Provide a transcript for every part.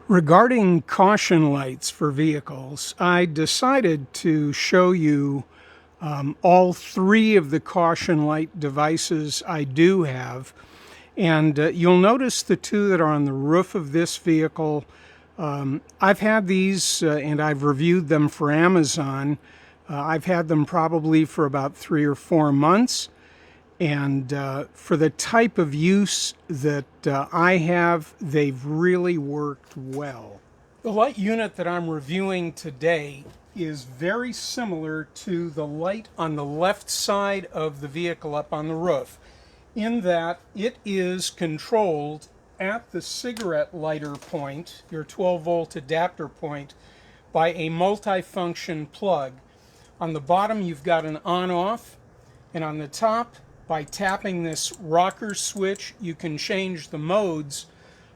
Regarding caution lights for vehicles, I decided to show you all three of the caution light devices I do have. And you'll notice the two that are on the roof of this vehicle. I've had these and I've reviewed them for Amazon. I've had them probably for about 3 or 4 months. And for the type of use that I have, they've really worked well. The light unit that I'm reviewing today is very similar to the light on the left side of the vehicle up on the roof, in that it is controlled at the cigarette lighter point, your 12-volt adapter point, by a multifunction plug. On the bottom you've got an on-off, and on the top, by tapping this rocker switch, you can change the modes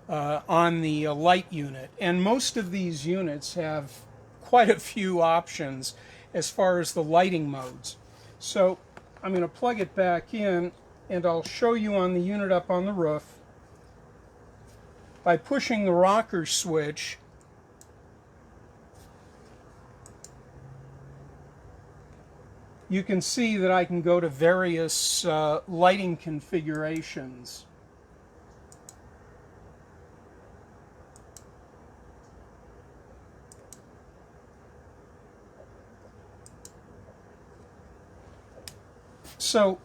on the light unit. And most of these units have quite a few options as far as the lighting modes. So I'm going to plug it back in, and I'll show you on the unit up on the roof. By pushing the rocker switch, you can see that I can go to various lighting configurations. So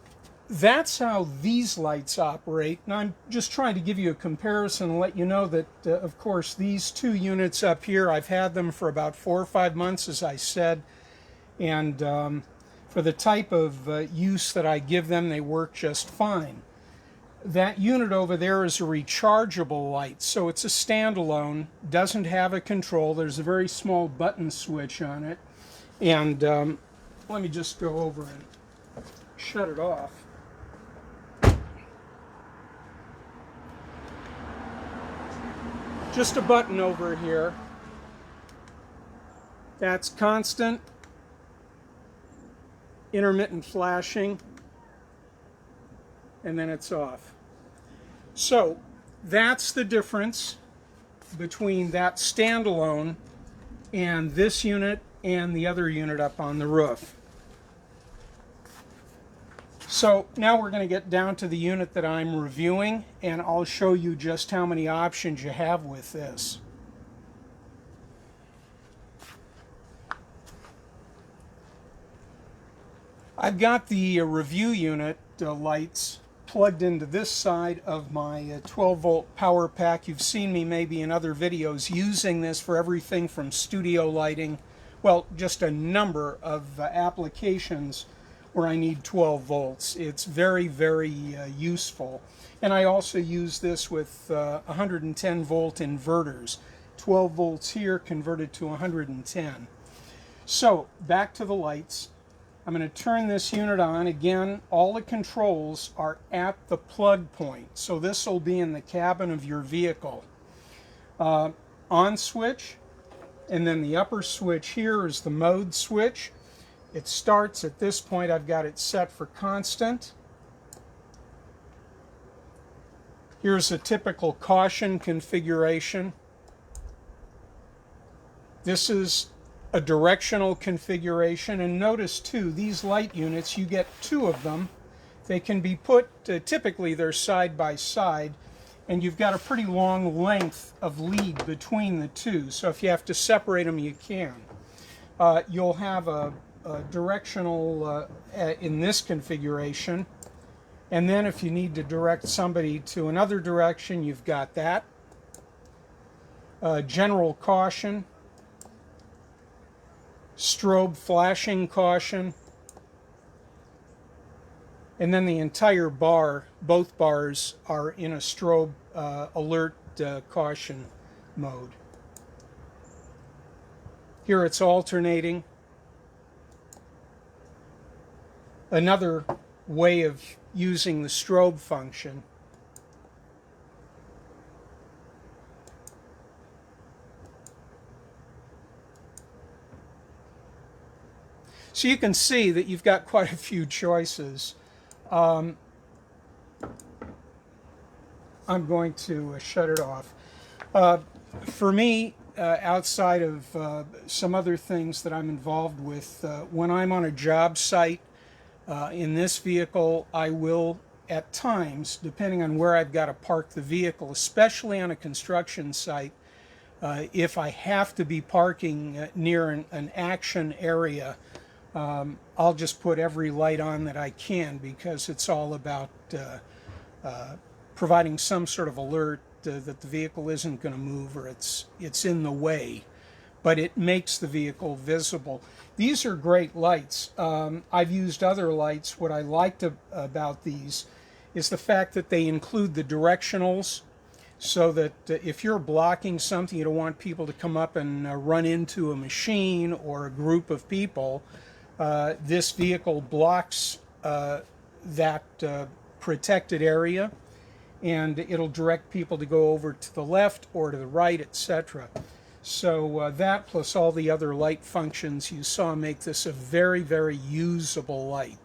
that's how these lights operate, and I'm just trying to give you a comparison and let you know that, of course, these two units up here, I've had them for about 4 or 5 months, as I said, and for the type of use that I give them, they work just fine. That unit over there is a rechargeable light, so it's a standalone, doesn't have a control. There's a very small button switch on it, and let me just go over and shut it off. Just a button over here. That's constant, intermittent flashing, and then it's off. So that's the difference between that standalone and this unit and the other unit up on the roof. So now we're going to get down to the unit that I'm reviewing, and I'll show you just how many options you have with this. I've got the review unit lights plugged into this side of my 12-volt power pack. You've seen me maybe in other videos using this for everything from studio lighting, well, just a number of applications where I need 12 volts. It's very, very useful. And I also use this with 110 volt inverters. 12 volts here converted to 110. So back to the lights. I'm going to turn this unit on. Again, all the controls are at the plug point. So this will be in the cabin of your vehicle. On switch, and then the upper switch here is the mode switch. It starts at this point. I've got it set for constant. Here's a typical caution configuration. This is a directional configuration, and notice too, these light units, you get 2 of them. They can be put, typically they're side by side, and you've got a pretty long length of lead between the two, so if you have to separate them, you can. You'll have a directional in this configuration, and then if you need to direct somebody to another direction, you've got that. General caution, strobe flashing caution, and then the entire bar, both bars are in a strobe alert caution mode. Here it's alternating. Another way of using the strobe function. So you can see that you've got quite a few choices. I'm going to shut it off. For me, outside of some other things that I'm involved with, when I'm on a job site in this vehicle, I will at times, depending on where I've got to park the vehicle, especially on a construction site, if I have to be parking near an action area, I'll just put every light on that I can, because it's all about providing some sort of alert that the vehicle isn't going to move, or it's in the way, but it makes the vehicle visible. These are great lights. I've used other lights. What I liked about these is the fact that they include the directionals, so that if you're blocking something, you don't want people to come up and run into a machine or a group of people. This vehicle blocks that protected area, and it'll direct people to go over to the left or to the right, etc. So that plus all the other light functions you saw make this a very, very usable light.